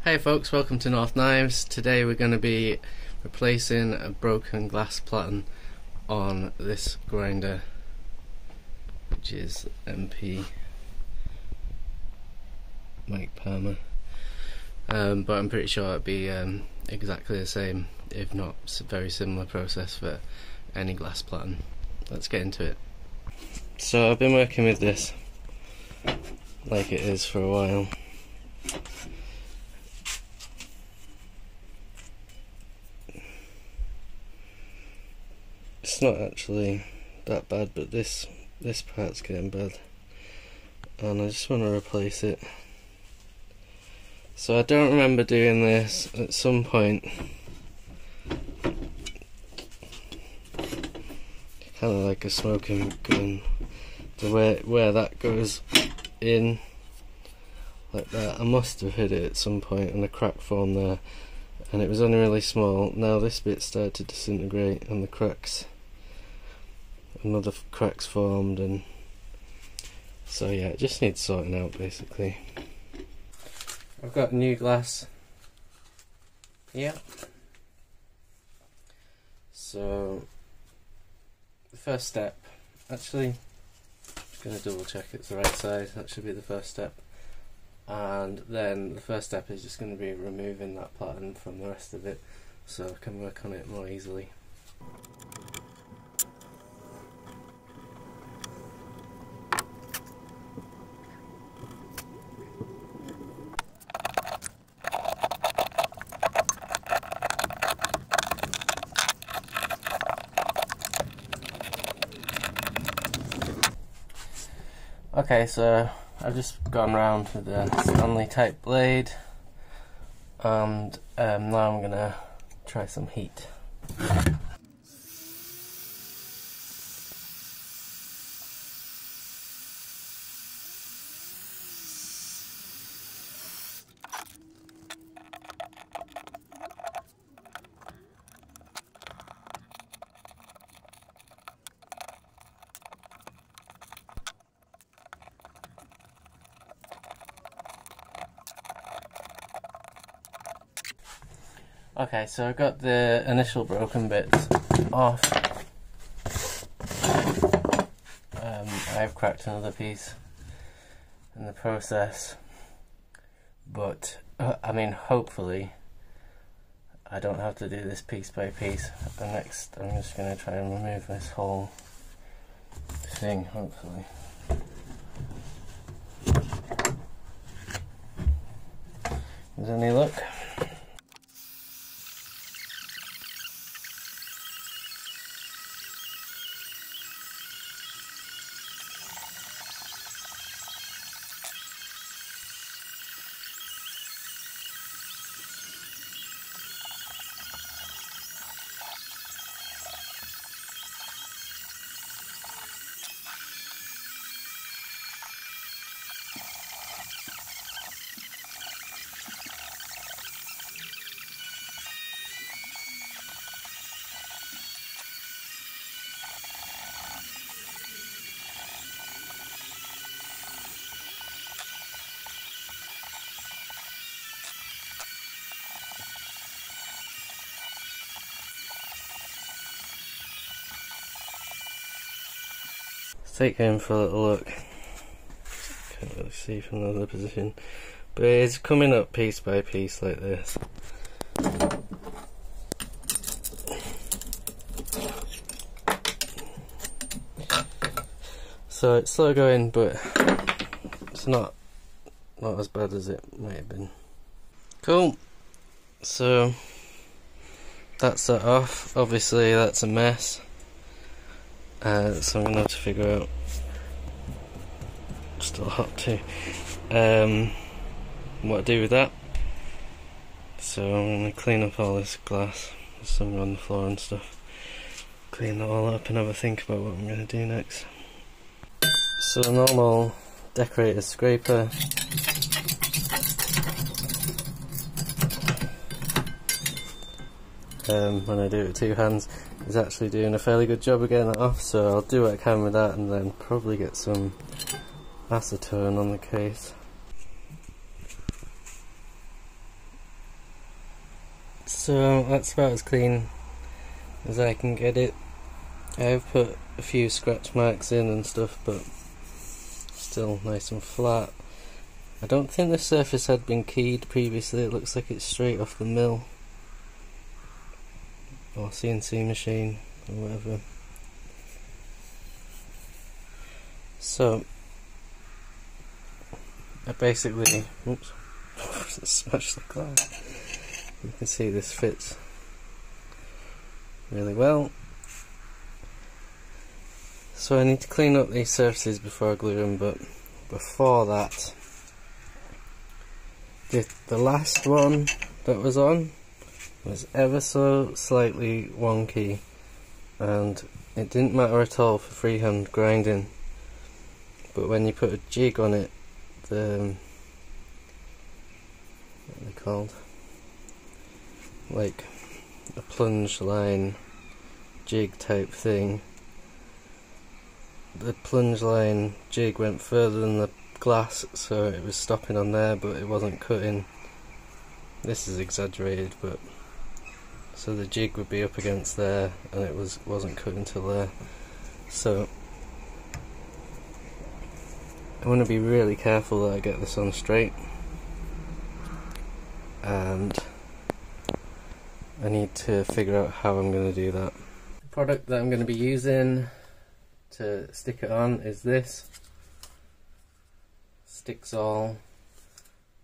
Hey folks, welcome to North Knives. Today we're going to be replacing a broken glass platen on this grinder, which is MP Mike Palmer, but I'm pretty sure it'd be exactly the same, if not very similar process for any glass platen. Let's get into it. So I've been working with this like it is for a while. It's not actually that bad, but this part's getting bad, and I just want to replace it. So I don't remember doing this at some point. Kind of like a smoking gun. The way where that goes in, like that. I must have hit it at some point, and a crack formed there, and it was only really small. Now this bit started to disintegrate, and the cracks. Another cracks formed, and so yeah, it just needs sorting out basically. I've got new glass here, so the first step, actually I'm going to double check it's the right size. That should be the first step, and then the first step is just going to be removing that platen from the rest of it so I can work on it more easily. Okay, so I've just gone round with the Stanley type blade, and now I'm gonna try some heat. Okay, so I got the initial broken bits off. I've cracked another piece in the process, but I mean, hopefully I don't have to do this piece by piece. And next I'm just going to try and remove this whole thing, hopefully. With any luck. Take him for a little look. Can't really see from the other position, but it's coming up piece by piece like this. So it's slow going, but it's not as bad as it might have been. Cool. So that's that off. Obviously that's a mess. So I'm going to have to figure out, still hot too, what to do with that. So I'm going to clean up all this glass, there's some on the floor and stuff, clean that all up and have a think about what I'm going to do next. So a normal decorator's scraper, when I do it with two hands, is actually doing a fairly good job of getting it off, so I'll do what I can with that and then probably get some acetone on the case. So that's about as clean as I can get it. I've put a few scratch marks in and stuff, but still nice and flat. I don't think the surface had been keyed previously. It looks like it's straight off the mill or CNC machine or whatever. So I basically, oops, smashed the glass. You can see this fits really well. So I need to clean up these surfaces before I glue them, but before that, the last one that was on was ever so slightly wonky, and it didn't matter at all for freehand grinding, but when you put a jig on it, the, what are they called, like a plunge line jig type thing, the plunge line jig went further than the glass, so it was stopping on there, but it wasn't cutting. This is exaggerated, but so the jig would be up against there, and it wasn't cutting till there. So I want to be really careful that I get this on straight, and I need to figure out how I'm going to do that. The product that I'm going to be using to stick it on is this Sticks All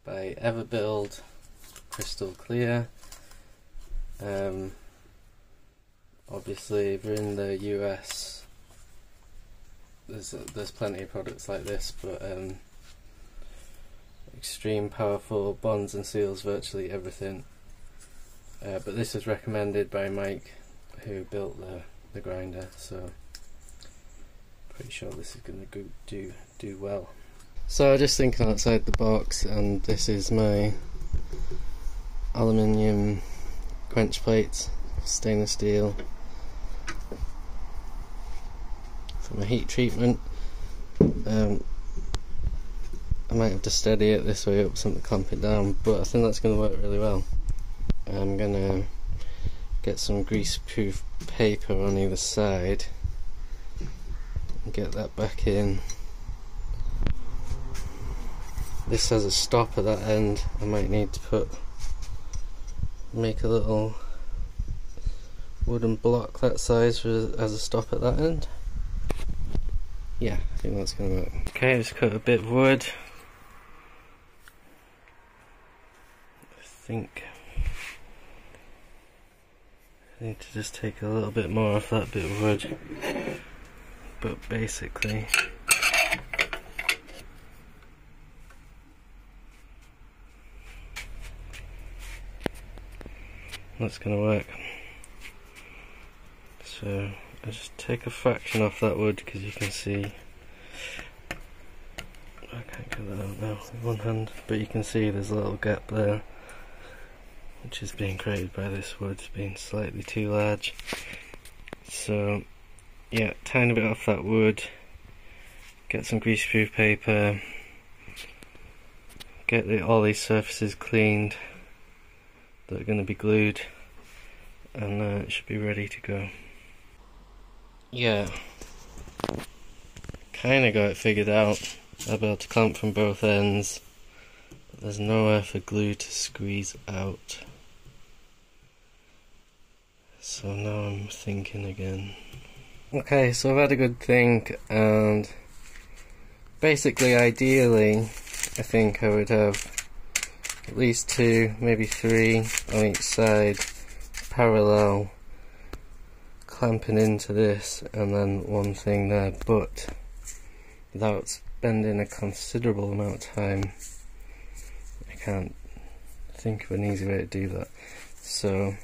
by Everbuild Crystal Clear. Obviously if you're in the US there's plenty of products like this, but extreme powerful bonds and seals virtually everything, but this is recommended by Mike, who built the grinder, so pretty sure this is going to do well. So I was just thinking outside the box, and this is my aluminium quench plates, stainless steel, for my heat treatment. I might have to steady it this way up, something to clamp it down, but I think that's going to work really well. I'm going to get some grease-proof paper on either side and get that back in. This has a stop at that end. I might need to make a little wooden block that size as a stop at that end. Yeah, I think that's going to work. Okay, just cut a bit of wood. I think I need to just take a little bit more off that bit of wood, but basically that's going to work. So I just take a fraction off that wood, because you can see, I can't get that out now with one hand, but you can see there's a little gap there, which is being created by this wood being slightly too large. So yeah, tiny bit off that wood, get some greaseproof paper, get all these surfaces cleaned that are going to be glued, and it should be ready to go. Yeah, kind of got it figured out. I'll be able to clamp from both ends, but there's nowhere for glue to squeeze out. So now I'm thinking again. Okay, so I've had a good think, and basically, ideally, I think I would have at least 2, maybe 3 on each side, parallel, clamping into this, and then one thing there, but without spending a considerable amount of time, I can't think of an easy way to do that. So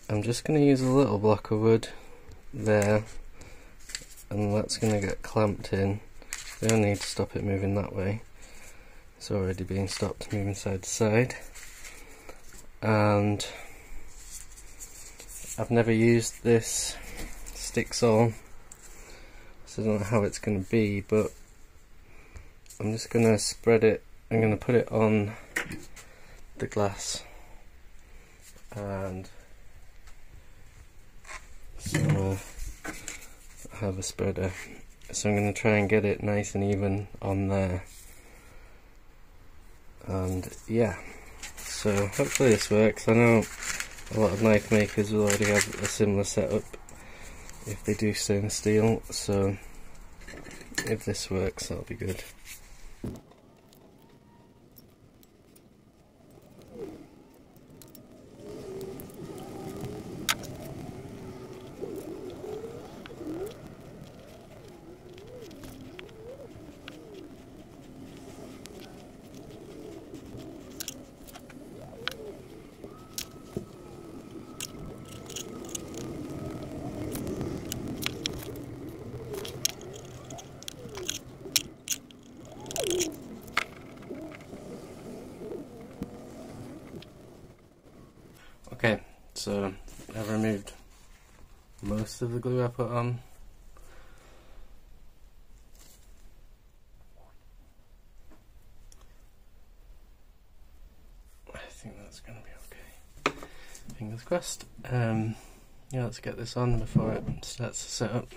I'm just going to use a little block of wood there, and that's going to get clamped in. We only need to stop it moving that way. It's already being stopped moving side to side. And I've never used this Sticks All, so I don't know how it's going to be, but I'm just going to spread it. I'm going to put it on the glass and some I have a spreader, so I'm going to try and get it nice and even on there. And yeah, so hopefully this works. I know a lot of knife makers will already have a similar setup if they do stainless steel, so if this works, that'll be good. Okay, so I've removed most of the glue I put on. I think that's going to be okay. Fingers crossed. Yeah, let's get this on before it starts to set up.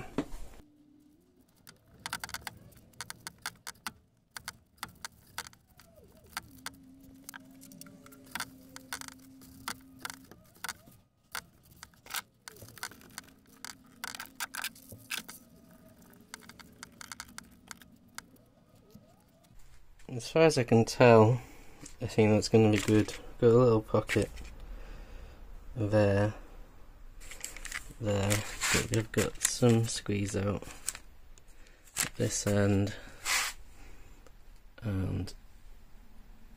As far as I can tell, I think that's going to be good. Got a little pocket there, but we've got some squeeze out at this end, and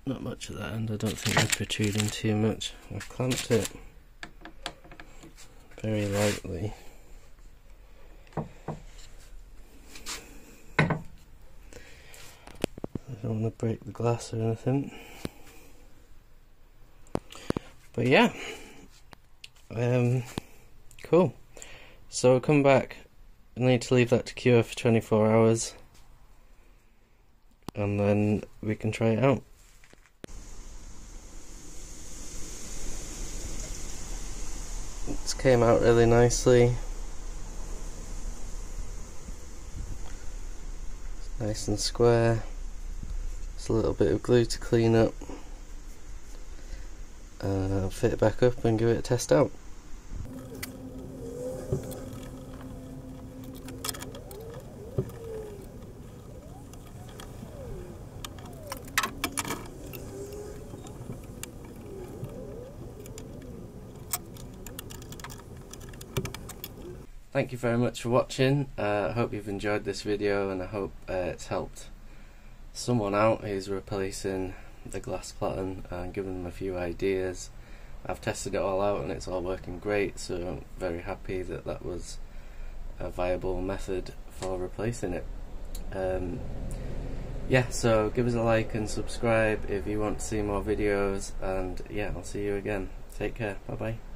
not much at that end. I don't think they're protruding too much. I've clamped it very lightly. I don't want to break the glass or anything. But yeah, cool. So I'll come back. I need to leave that to cure for 24 hours, and then we can try it out. It's came out really nicely. It's nice and square. Just a little bit of glue to clean up. I'll fit it back up and give it a test out. Thank you very much for watching. I hope you've enjoyed this video, and I hope it's helped someone out who's replacing the Glass Platen and given them a few ideas. I've tested it all out and it's all working great, so I'm very happy that that was a viable method for replacing it. Yeah, so give us a like and subscribe if you want to see more videos, and yeah, I'll see you again. Take care, bye bye.